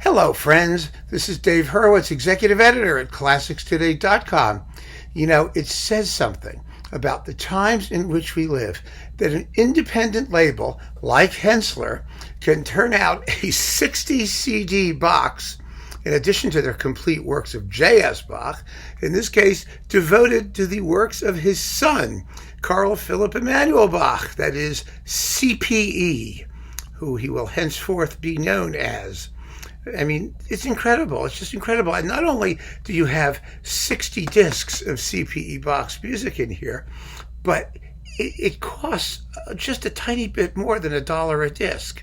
Hello, friends. This is Dave Hurwitz, executive editor at ClassicsToday.com. You know, it says something about the times in which we live that an independent label like Hänssler can turn out a 60 CD box in addition to their complete works of J.S. Bach, in this case devoted to the works of his son, Carl Philipp Emanuel Bach, that is CPE, who he will henceforth be known as. I mean, it's incredible. It's just incredible. And not only do you have 60 discs of CPE Bach's music in here, but it costs just a tiny bit more than $1 a disc.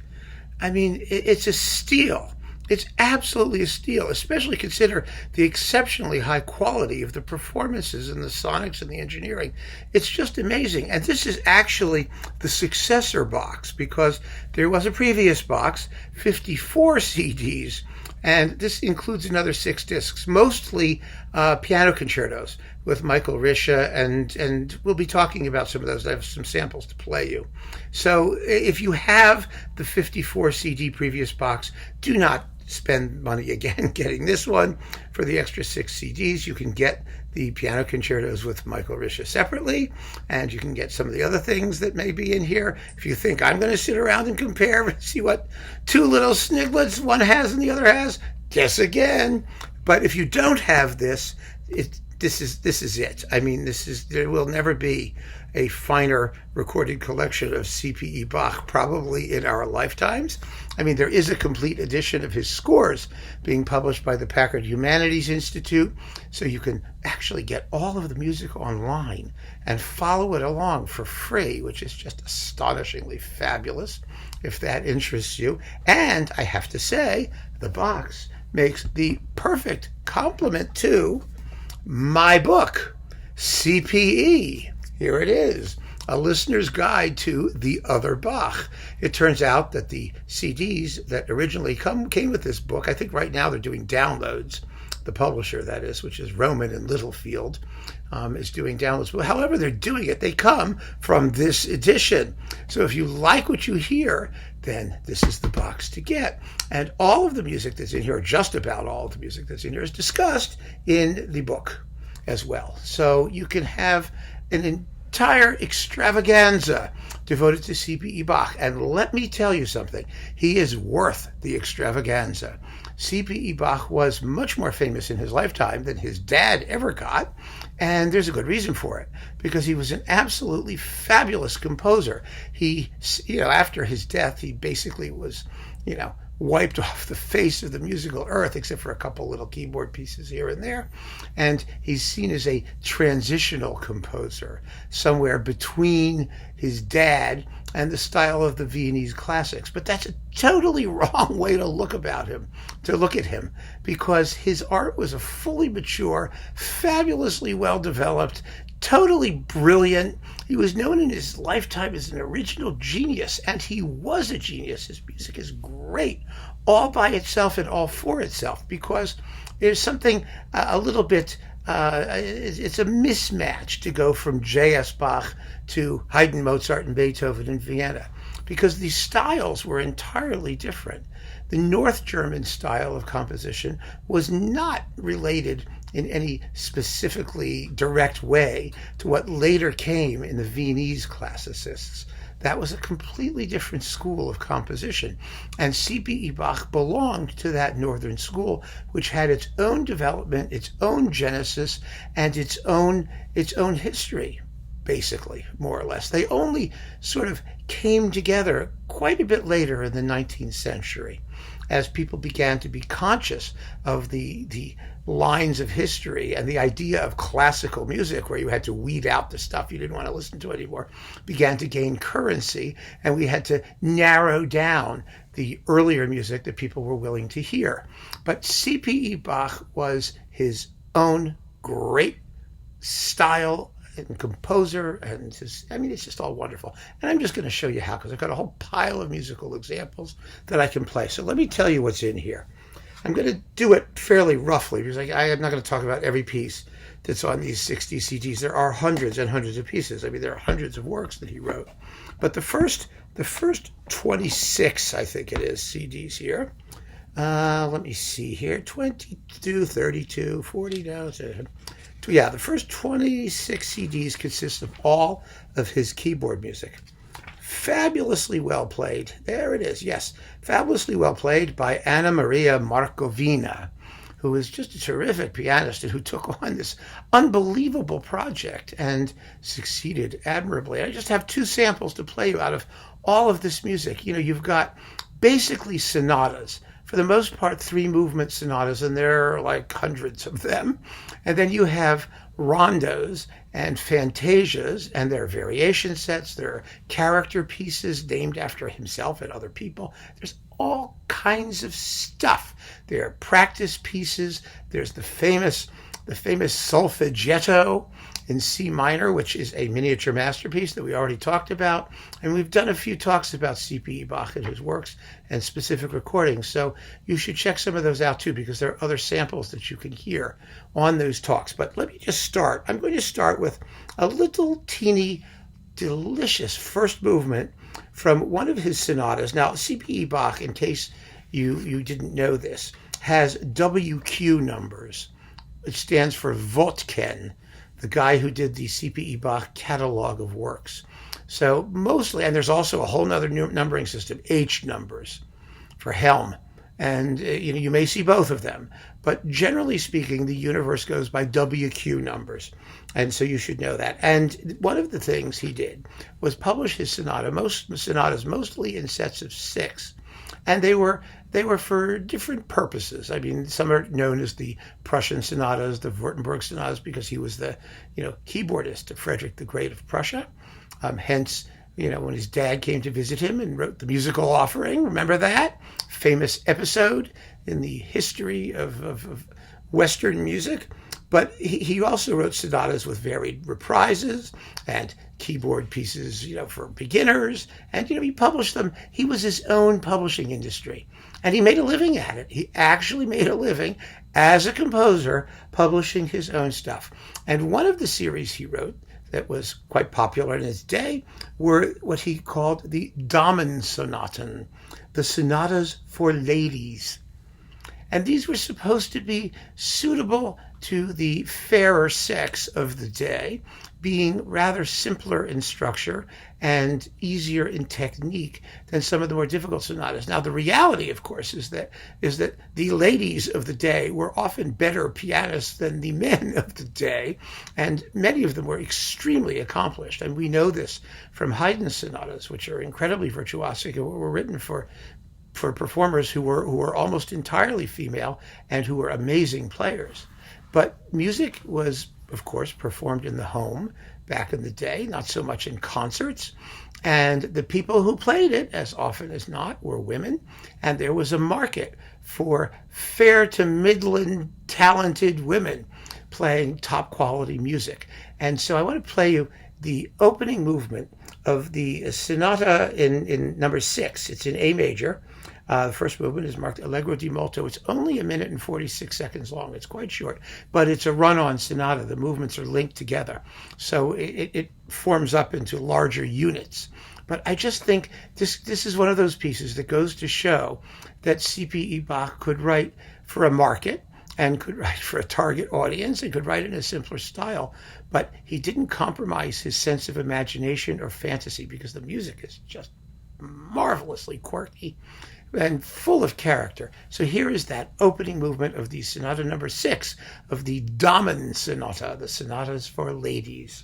I mean, it's a steal. It's absolutely a steal, especially consider the exceptionally high quality of the performances and the sonics and the engineering. It's just amazing. And this is actually the successor box, because there was a previous box, 54 CDs, and this includes another 6 discs, mostly piano concertos with Michael Risha, and we'll be talking about some of those. I have some samples to play you. So if you have the 54 CD previous box, do not spend money again getting this one. For the extra 6 CDs, you can get the piano concertos with Michael Risha separately, and you can get some of the other things that may be in here. If you think I'm going to sit around and compare and see what 2 little sniglets one has and the other has, guess again. But if you don't have this, this is it. I mean, there will never be a finer recorded collection of CPE Bach, probably in our lifetimes. I mean, there is a complete edition of his scores being published by the Packard Humanities Institute, so you can actually get all of the music online and follow it along for free, which is just astonishingly fabulous, if that interests you. And I have to say, the box makes the perfect complement to my book, CPE. Here it is, A Listener's Guide to the Other Bach. It turns out that the CDs that originally came with this book, I think right now they're doing downloads. The publisher, that is, which is Roman and Littlefield, is doing downloads. But however they're doing it, they come from this edition. So if you like what you hear, then this is the box to get. And all of the music that's in here, or just about all of the music that's in here, is discussed in the book as well. So you can have an entire extravaganza devoted to CPE Bach. And let me tell you something, he is worth the extravaganza. CPE Bach was much more famous in his lifetime than his dad ever got, and there's a good reason for it, because he was an absolutely fabulous composer. He, after his death, he basically was, wiped off the face of the musical earth, except for a couple little keyboard pieces here and there. And he's seen as a transitional composer, somewhere between his dad and the style of the Viennese classics. But that's a totally wrong way to look at him, because his art was a fully mature, fabulously well-developed, totally brilliant. He was known in his lifetime as an original genius, and he was a genius. His music is great, all by itself and all for itself, because there's something a little bit, it's a mismatch to go from J.S. Bach to Haydn, Mozart, and Beethoven in Vienna, because these styles were entirely different. The North German style of composition was not related in any specifically direct way to what later came in the Viennese classicists. That was a completely different school of composition. And CPE Bach belonged to that northern school, which had its own development, its own genesis, and its own history, basically, more or less. They only sort of came together quite a bit later in the 19th century, as people began to be conscious of the lines of history, and the idea of classical music, where you had to weed out the stuff you didn't want to listen to anymore, began to gain currency, and we had to narrow down the earlier music that people were willing to hear. But CPE Bach was his own great style and composer, and it's just all wonderful. And I'm just going to show you how, because I've got a whole pile of musical examples that I can play. So let me tell you what's in here. I'm going to do it fairly roughly, because I am not going to talk about every piece that's on these 60 CDs. There are hundreds and hundreds of pieces. I mean, there are hundreds of works that he wrote. But the first 26, I think it is, CDs here, Let me see here, 22, 32, 40 down to, yeah, the first 26 CDs consist of all of his keyboard music. Fabulously well played. There it is, yes. Fabulously well played by Ana-Marija Markovina, who is just a terrific pianist and who took on this unbelievable project and succeeded admirably. I just have two samples to play you out of all of this music. You know, you've got basically sonatas. For the most part, three movement sonatas, and there are like hundreds of them. And then you have rondos and fantasias, and there are variation sets, there are character pieces named after himself and other people. There's all kinds of stuff. There are practice pieces. There's the famous solfeggetto in C minor, which is a miniature masterpiece that we already talked about. And we've done a few talks about CPE Bach and his works and specific recordings. So you should check some of those out too, because there are other samples that you can hear on those talks. But let me just start. I'm going to start with a little teeny delicious first movement from one of his sonatas. Now, CPE Bach, in case you didn't know this, has WQ numbers. It stands for Wotken, the guy who did the CPE Bach catalog of works. So mostly, and there's also a whole other numbering system, H numbers for Helm. And you may see both of them. But generally speaking, the universe goes by WQ numbers. And so you should know that. And one of the things he did was publish his sonatas mostly in sets of 6. And they were for different purposes. I mean, some are known as the Prussian sonatas, the Württemberg sonatas, because he was the keyboardist of Frederick the Great of Prussia. Hence, when his dad came to visit him and wrote the musical offering, remember that famous episode in the history of Western music? But he also wrote sonatas with varied reprises and keyboard pieces, for beginners. And, he published them. He was his own publishing industry. And he made a living at it. He actually made a living as a composer publishing his own stuff. And one of the series he wrote that was quite popular in his day were what he called the Damensonaten, the sonatas for ladies. And these were supposed to be suitable to the fairer sex of the day, being rather simpler in structure and easier in technique than some of the more difficult sonatas. Now, the reality, of course, is that the ladies of the day were often better pianists than the men of the day, and many of them were extremely accomplished. And we know this from Haydn's sonatas, which are incredibly virtuosic and were written for performers who were almost entirely female and who were amazing players. But music was, of course, performed in the home back in the day, not so much in concerts. And the people who played it, as often as not, were women. And there was a market for fair to midland talented women playing top quality music. And so I want to play you the opening movement of the sonata in number 6. It's in A major. The first movement is marked Allegro di molto. It's only 1 minute and 46 seconds long. It's quite short, but it's a run-on sonata. The movements are linked together, so it forms up into larger units. But I just think this is one of those pieces that goes to show that CPE Bach could write for a market and could write for a target audience and could write in a simpler style, but he didn't compromise his sense of imagination or fantasy, because the music is just marvelously quirky and full of character. So here is that opening movement of the sonata number 6 of the Damen Sonata, the sonatas for ladies.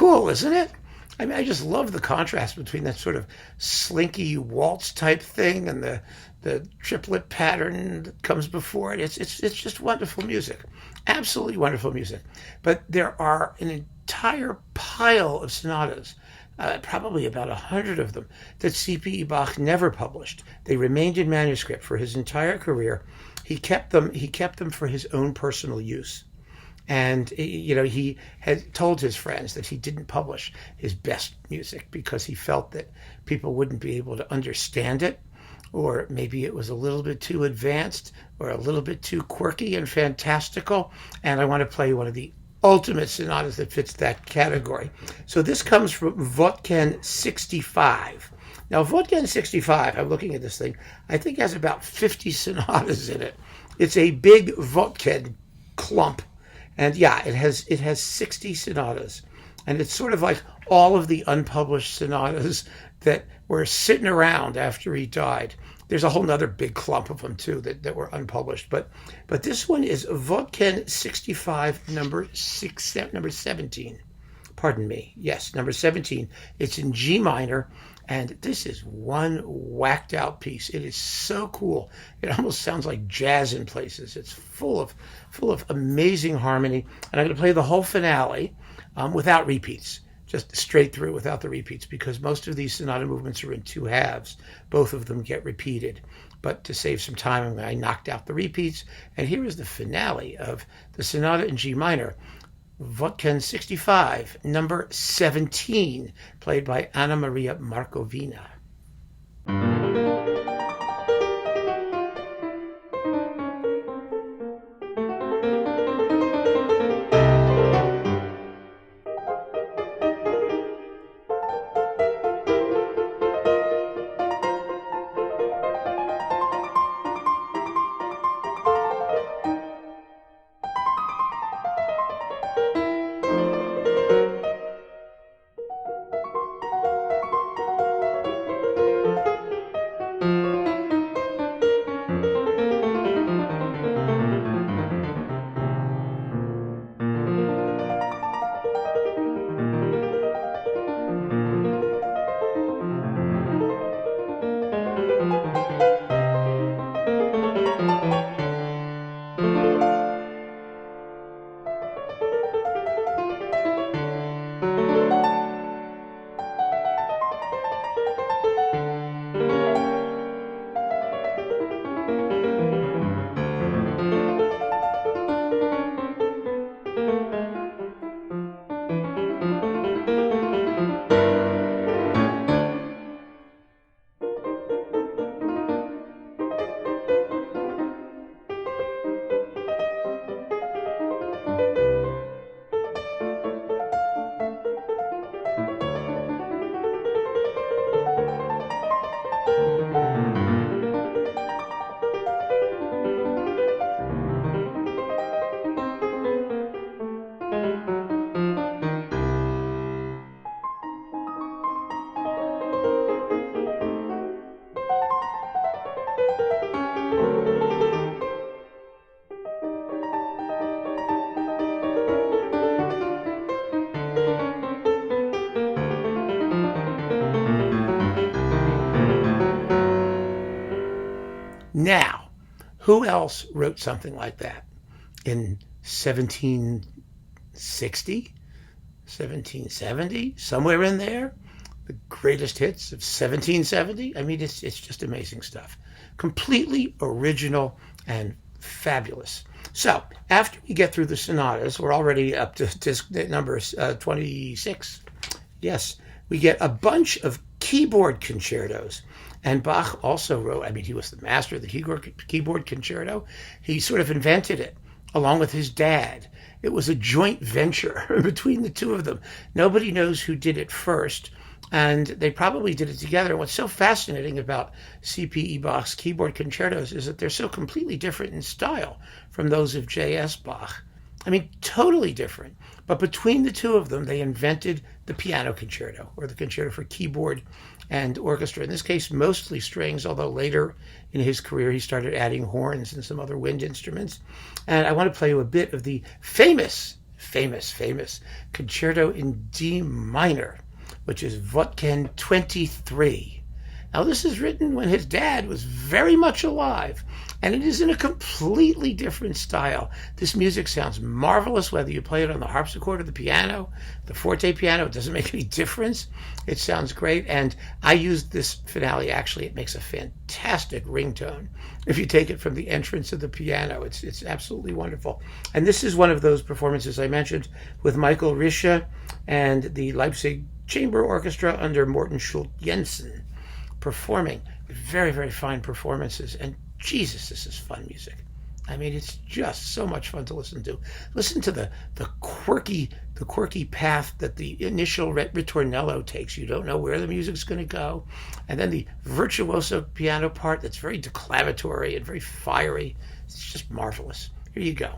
cool, isn't it? I mean, I just love the contrast between that sort of slinky waltz type thing and the triplet pattern that comes before it. It's just wonderful music, absolutely wonderful music. But there are an entire pile of sonatas, probably about 100 of them, that CPE Bach never published. They remained in manuscript for his entire career. He kept them. He kept them for his own personal use. And, he had told his friends that he didn't publish his best music because he felt that people wouldn't be able to understand it, or maybe it was a little bit too advanced or a little bit too quirky and fantastical. And I want to play one of the ultimate sonatas that fits that category. So this comes from Vodken 65. Now, Vodken 65, I'm looking at this thing, I think has about 50 sonatas in it. It's a big Vodken clump. And yeah, it has 60 sonatas, and it's sort of like all of the unpublished sonatas that were sitting around after he died. There's a whole nother big clump of them too that were unpublished, but this one is Vodken 65, number 17. Pardon me. Yes, number 17. It's in G minor, and this is one whacked out piece. It is so cool. It almost sounds like jazz in places. It's full of amazing harmony. And I'm going to play the whole finale without repeats, just straight through without the repeats, because most of these sonata movements are in two halves. Both of them get repeated. But to save some time, I knocked out the repeats. And here is the finale of the sonata in G minor, Vodken 65, number 17, played by Ana-Marija Markovina. Now, who else wrote something like that in 1760, 1770, somewhere in there? The greatest hits of 1770? I mean, it's just amazing stuff. Completely original and fabulous. So, after we get through the sonatas, we're already up to disc number 26. Yes, we get a bunch of keyboard concertos. And Bach also wrote, I mean, he was the master of the keyboard concerto. He sort of invented it along with his dad. It was a joint venture between the two of them. Nobody knows who did it first, and they probably did it together. And what's so fascinating about CPE Bach's keyboard concertos is that they're so completely different in style from those of J.S. Bach. I mean, totally different. But between the two of them, they invented the piano concerto, or the concerto for keyboard and orchestra. In this case, mostly strings, although later in his career he started adding horns and some other wind instruments. And I want to play you a bit of the famous famous concerto in D minor, which is Wotken 23. Now, this is written when his dad was very much alive, and it is in a completely different style. This music sounds marvelous, whether you play it on the harpsichord or the piano, the forte piano. It doesn't make any difference. It sounds great, and I used this finale. Actually, it makes a fantastic ringtone. If you take it from the entrance of the piano, it's absolutely wonderful. And this is one of those performances I mentioned with Michael Rische and the Leipzig Chamber Orchestra under Morten Schultz-Jensen, performing very, very fine performances. And Jesus, this is fun music. I mean, it's just so much fun to listen to. Listen to the quirky path that the initial ritornello takes. You don't know where the music's going to go. And then the virtuoso piano part that's very declamatory and very fiery. It's just marvelous. Here you go.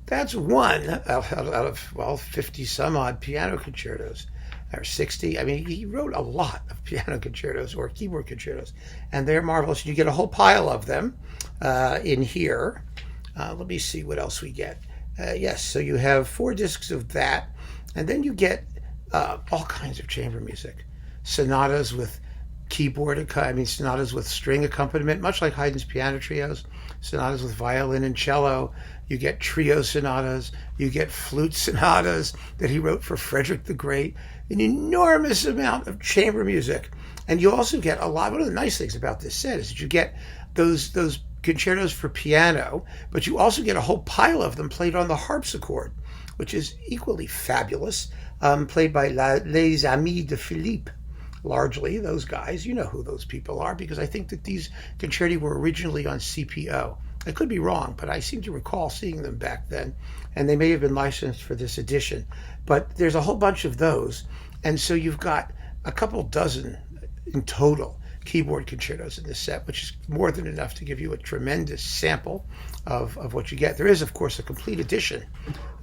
That's one out of, well, 50 some odd piano concertos, or 60. I mean, he wrote a lot of piano concertos or keyboard concertos, and they're marvelous. You get a whole pile of them in here. Let me see what else we get. Yes, so you have 4 discs of that, and then you get all kinds of chamber music. Sonatas with sonatas with string accompaniment, much like Haydn's piano trios. Sonatas with violin and cello. You get trio sonatas. You get flute sonatas that he wrote for Frederick the Great. An enormous amount of chamber music. And you also get a lot. One of the nice things about this set is that you get those concertos for piano, but you also get a whole pile of them played on the harpsichord, which is equally fabulous, played by Les Amis de Philippe. Largely, those guys, you know who those people are, because I think that these concerti were originally on CPO. I could be wrong, but I seem to recall seeing them back then, and they may have been licensed for this edition. But there's a whole bunch of those, and so you've got a couple dozen in total keyboard concertos in this set, which is more than enough to give you a tremendous sample of what you get. There is, of course, a complete edition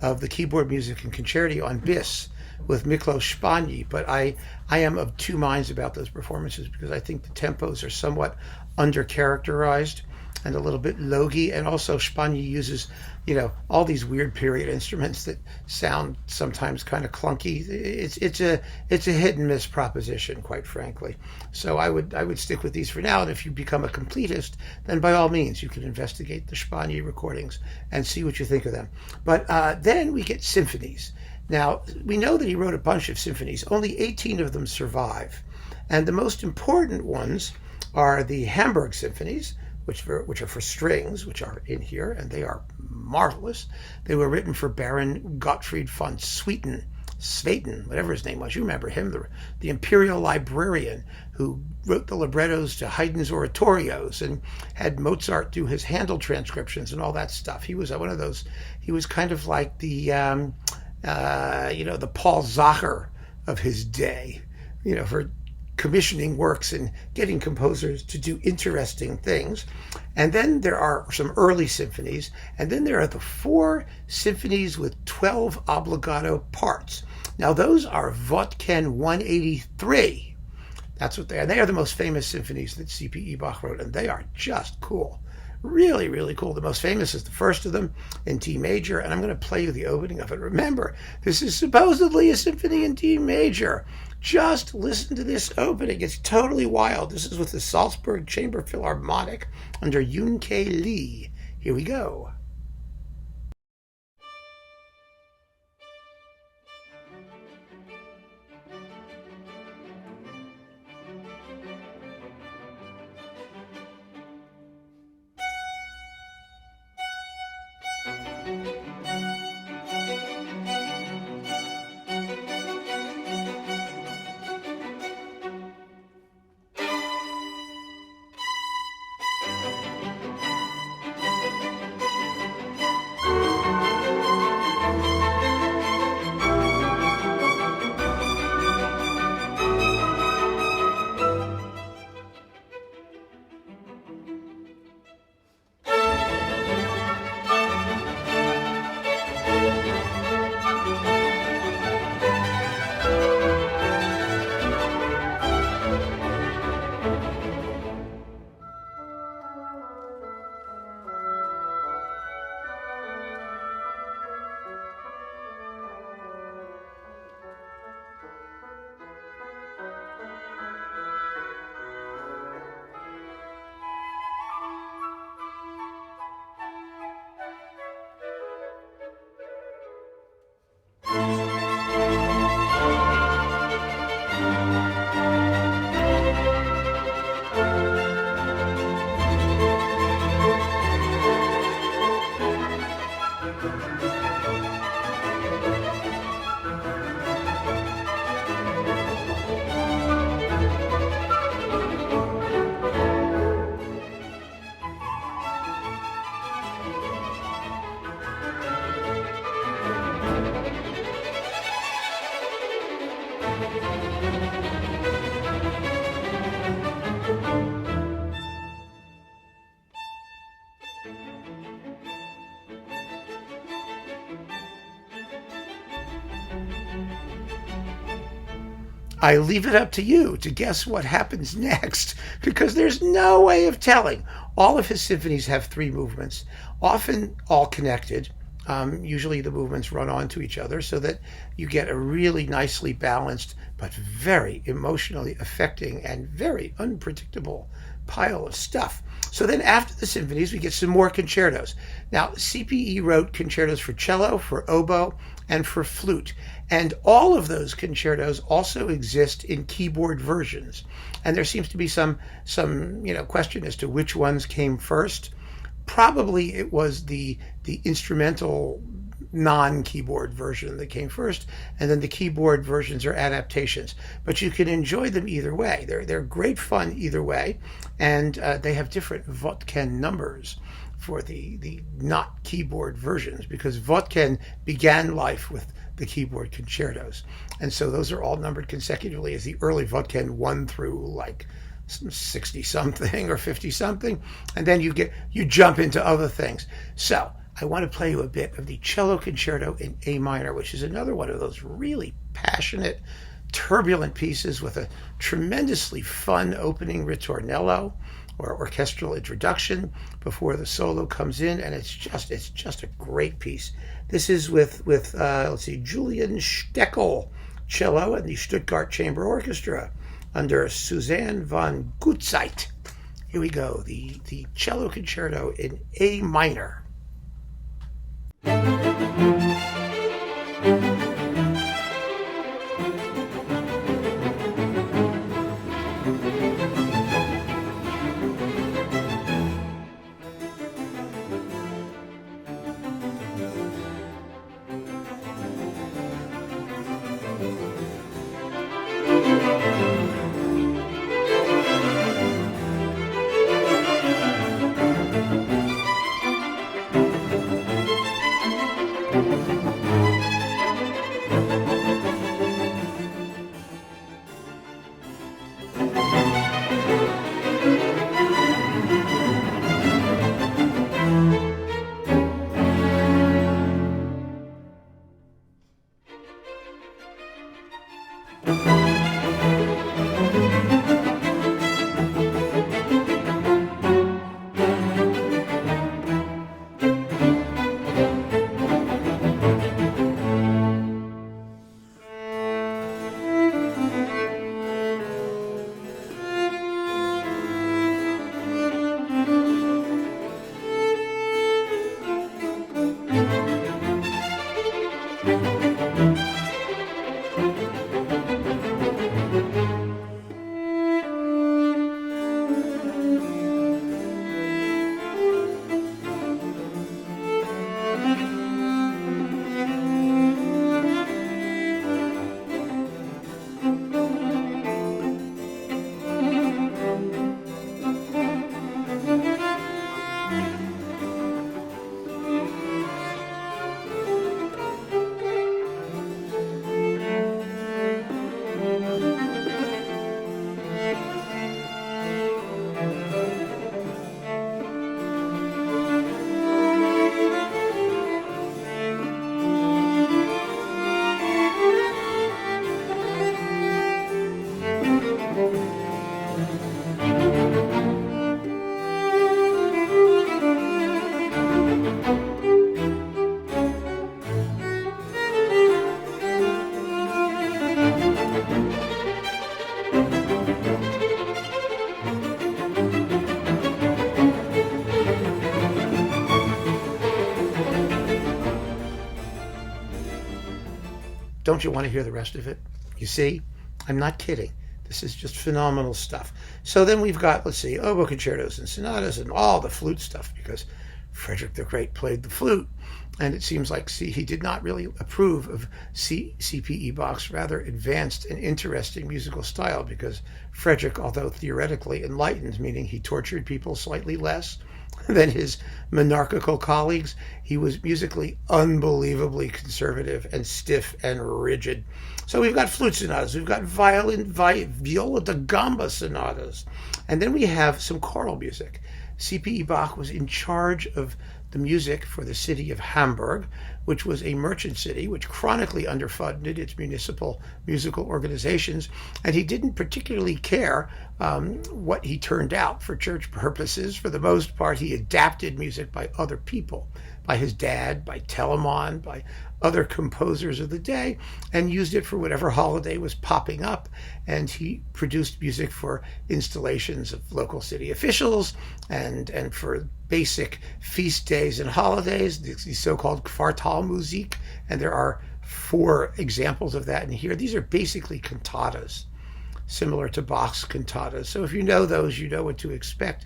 of the keyboard music and concerti on bis with Miklos Spany, but I am of two minds about those performances, because I think the tempos are somewhat under-characterized and a little bit logy, and also Spany uses, all these weird period instruments that sound sometimes kind of clunky. It's a hit and miss proposition, quite frankly. So I would stick with these for now, and if you become a completist, then by all means you can investigate the Spany recordings and see what you think of them. But then we get symphonies. Now, we know that he wrote a bunch of symphonies. Only 18 of them survive. And the most important ones are the Hamburg symphonies, which are for strings, which are in here, and they are marvelous. They were written for Baron Gottfried von Swieten, whatever his name was. You remember him, the imperial librarian who wrote the librettos to Haydn's oratorios and had Mozart do his Handel transcriptions and all that stuff. He was one of those. He was kind of like the the Paul Zacher of his day, for commissioning works and getting composers to do interesting things. And then there are some early symphonies, and then there are the 4 symphonies with 12 obbligato parts. Now those are Wotken 183. That's what they are. They are the most famous symphonies that CPE Bach wrote, and they are just cool. Really, really cool. The most famous is the first of them in D major, and I'm going to play you the opening of it. Remember, this is supposedly a symphony in D major. Just listen to this opening. It's totally wild. This is with the Salzburg Chamber Philharmonic under Yun-Kei Lee. Here we go. I leave it up to you to guess what happens next, because there's no way of telling. All of his symphonies have 3 movements, often all connected. Usually the movements run onto each other so that you get a really nicely balanced but very emotionally affecting and very unpredictable pile of stuff. So then after the symphonies, we get some more concertos. Now, CPE wrote concertos for cello, for oboe, and for flute. And all of those concertos also exist in keyboard versions. And there seems to be some question as to which ones came first. Probably it was the instrumental non-keyboard version that came first, and then the keyboard versions are adaptations. But you can enjoy them either way. They're great fun either way, and they have different Wotken numbers for the not keyboard versions, because Wotken began life with the keyboard concertos, and so those are all numbered consecutively as the early Wotken 1 through like 60 something or 50 something, and then you jump into other things. So I want to play you a bit of the cello concerto in A minor, which is another one of those really passionate, turbulent pieces with a tremendously fun opening ritornello or orchestral introduction before the solo comes in, and it's just a great piece. This is with Julian Steckel cello and the Stuttgart Chamber Orchestra under Suzanne von Gutzeit. Here we go, the cello concerto in A minor. Don't you want to hear the rest of it? You see, I'm not kidding. This is just phenomenal stuff. So then we've got, let's see, oboe concertos and sonatas and all the flute stuff, because Frederick the Great played the flute. And it seems like, he did not really approve of CPE Bach's rather advanced and interesting musical style, because Frederick, although theoretically enlightened, meaning he tortured people slightly less than his monarchical colleagues, he was musically unbelievably conservative and stiff and rigid. So we've got flute sonatas, we've got viola da gamba sonatas, and then we have some choral music. CPE Bach was in charge of the music for the city of Hamburg, which was a merchant city which chronically underfunded its municipal musical organizations, and he didn't particularly care what he turned out for church purposes. For the most part, he adapted music by other people, by his dad, by Telemann, by other composers of the day, and used it for whatever holiday was popping up. And he produced music for installations of local city officials and for basic feast days and holidays, the so-called Quartalmusik, and there are 4 examples of that in here. These are basically cantatas, similar to Bach's cantatas. So if you know those, you know what to expect.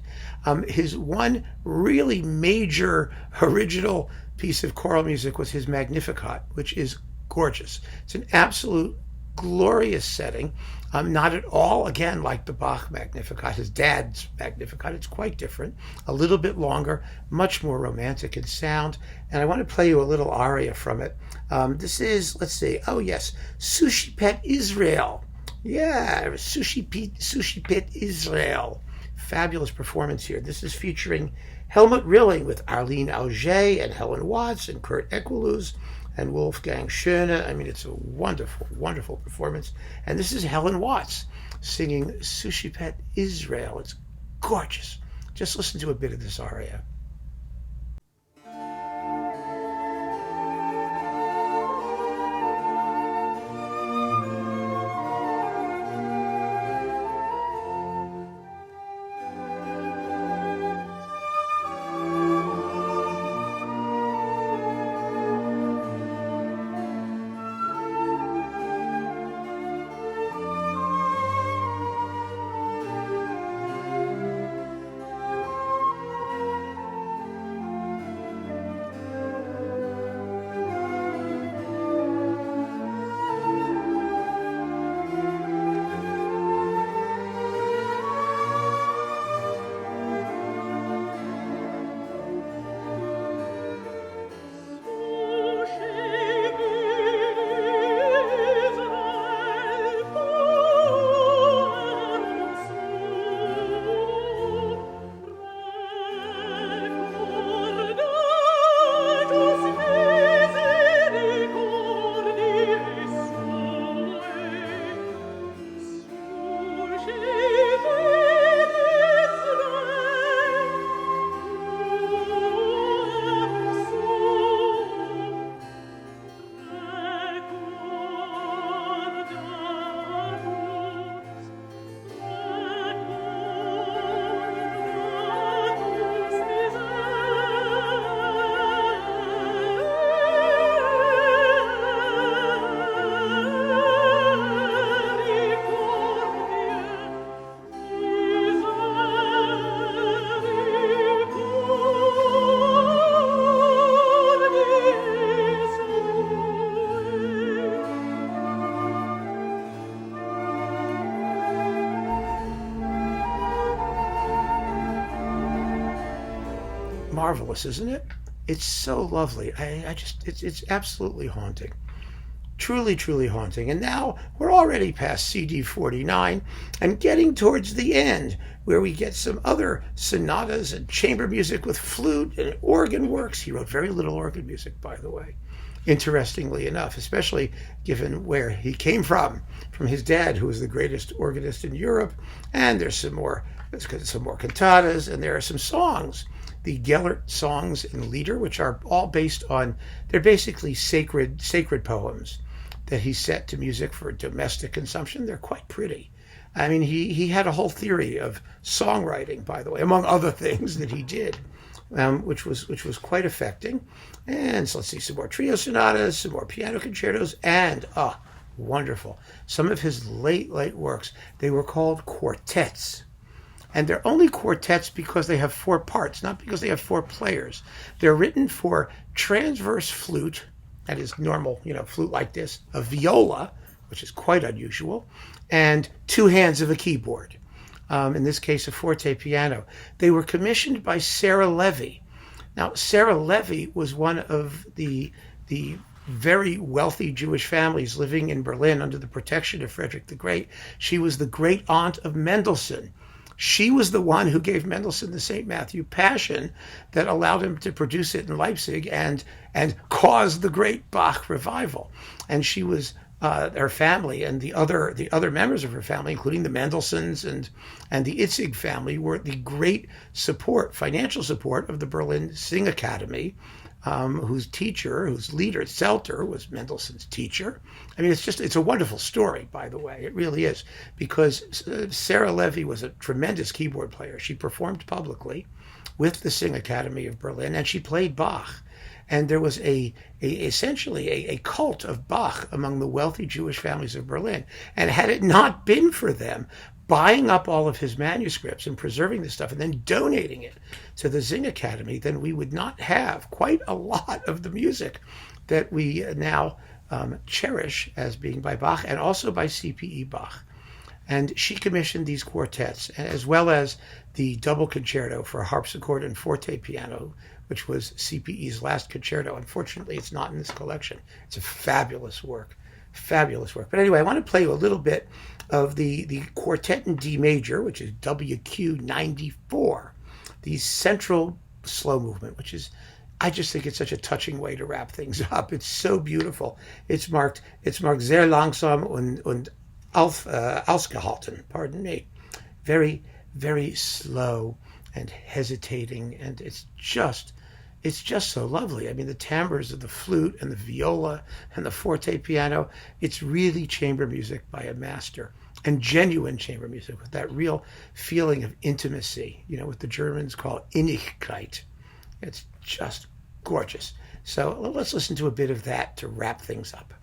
His one really major original piece of choral music was his Magnificat, which is gorgeous. It's an absolute glorious setting. Not at all, again, like the Bach Magnificat, his dad's Magnificat. It's quite different, a little bit longer, much more romantic in sound. And I want to play you a little aria from it. This is, let's see, oh yes, Sushi Pet Israel. Yeah, Sushi Pet Israel. Fabulous performance here. This is featuring Helmut Rilling with Arlene Auger and Helen Watts and Kurt Equeluz and Wolfgang Schöne. I mean, it's a wonderful, wonderful performance. And this is Helen Watts singing Sushi Pet Israel. It's gorgeous. Just listen to a bit of this aria. marvelous, isn't it? It's so lovely. I just, it's absolutely haunting. Truly, truly haunting. And now we're already past CD 49 and getting towards the end, where we get some other sonatas and chamber music with flute and organ works. He wrote very little organ music, by the way, interestingly enough, especially given where he came from his dad, who was the greatest organist in Europe. And there's some more cantatas, and there are some songs, the Gellert songs and Lieder, which are all based on, they're basically sacred poems that he set to music for domestic consumption. They're quite pretty. I mean, he had a whole theory of songwriting, by the way, among other things that he did, which was quite affecting. And so let's see, some more trio sonatas, some more piano concertos, and wonderful. Some of his late works, they were called quartets. And they're only quartets because they have four parts, not because they have four players. They're written for transverse flute, that is normal, flute like this, a viola, which is quite unusual, and two hands of a keyboard. In this case, a forte piano. They were commissioned by Sarah Levy. Now, Sarah Levy was one of the very wealthy Jewish families living in Berlin under the protection of Frederick the Great. She was the great aunt of Mendelssohn. She was the one who gave Mendelssohn the St. Matthew Passion that allowed him to produce it in Leipzig and cause the great Bach revival. And she was her family and the other members of her family, including the Mendelssohns and the Itzig family, were the great financial support of the Berlin Sing Academy, whose leader, Zelter, was Mendelssohn's teacher. I mean, it's a wonderful story, by the way. It really is, because Sarah Levy was a tremendous keyboard player. She performed publicly with the Sing Academy of Berlin, and she played Bach. And there was essentially a cult of Bach among the wealthy Jewish families of Berlin. And had it not been for them buying up all of his manuscripts and preserving this stuff and then donating it to the Sing Academy, then we would not have quite a lot of the music that we now cherish as being by Bach and also by CPE Bach. And she commissioned these quartets, as well as the double concerto for harpsichord and forte piano, which was CPE's last concerto. Unfortunately, it's not in this collection. It's a fabulous work. But anyway, I want to play you a little bit of the quartet in D major, which is WQ 94, the central slow movement, which is, I just think it's such a touching way to wrap things up. It's so beautiful. It's marked sehr langsam und ausgehalten, pardon me. Very, very slow and hesitating, and it's just so lovely. I mean, the timbres of the flute and the viola and the forte piano, it's really chamber music by a master, and genuine chamber music with that real feeling of intimacy, what the Germans call Innigkeit. It's just gorgeous. So let's listen to a bit of that to wrap things up.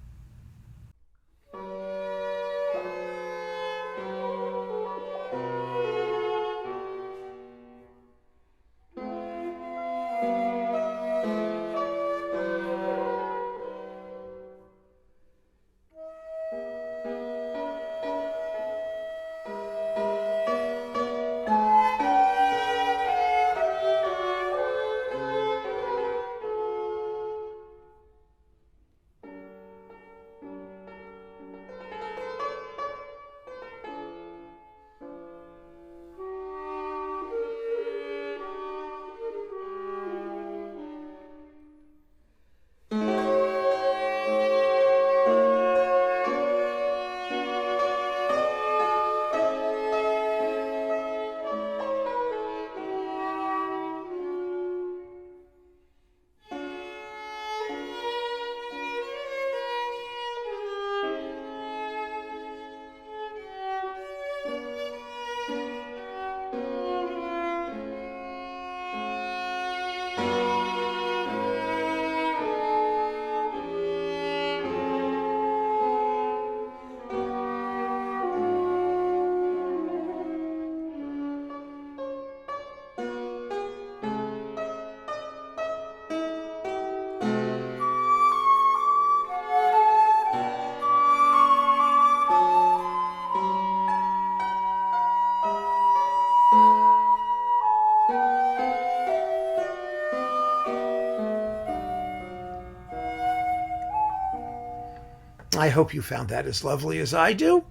I hope you found that as lovely as I do.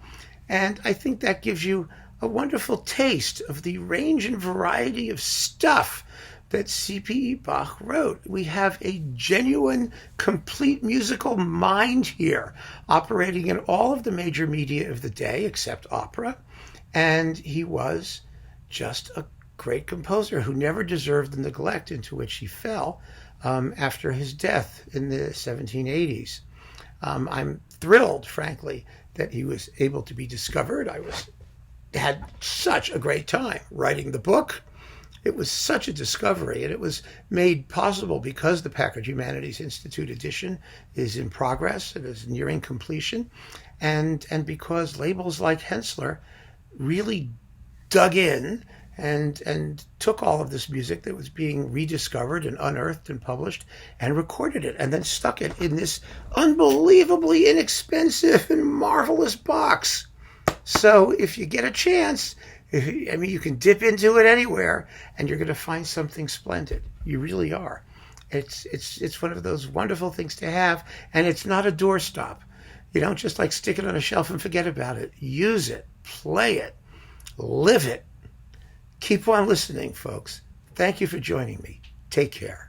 And I think that gives you a wonderful taste of the range and variety of stuff that CPE Bach wrote. We have a genuine, complete musical mind here, operating in all of the major media of the day, except opera. And he was just a great composer who never deserved the neglect into which he fell after his death in the 1780s. I'm thrilled, frankly, that he was able to be discovered. Had such a great time writing the book. It was such a discovery, and it was made possible because the Packard Humanities Institute edition is in progress. It is nearing completion, and because labels like Hänssler really dug in and took all of this music that was being rediscovered and unearthed and published and recorded it and then stuck it in this unbelievably inexpensive and marvelous box. So if you get a chance, you can dip into it anywhere and you're going to find something splendid. You really are. It's one of those wonderful things to have, and it's not a doorstop. You don't just like stick it on a shelf and forget about it. Use it, play it, live it. Keep on listening, folks. Thank you for joining me. Take care.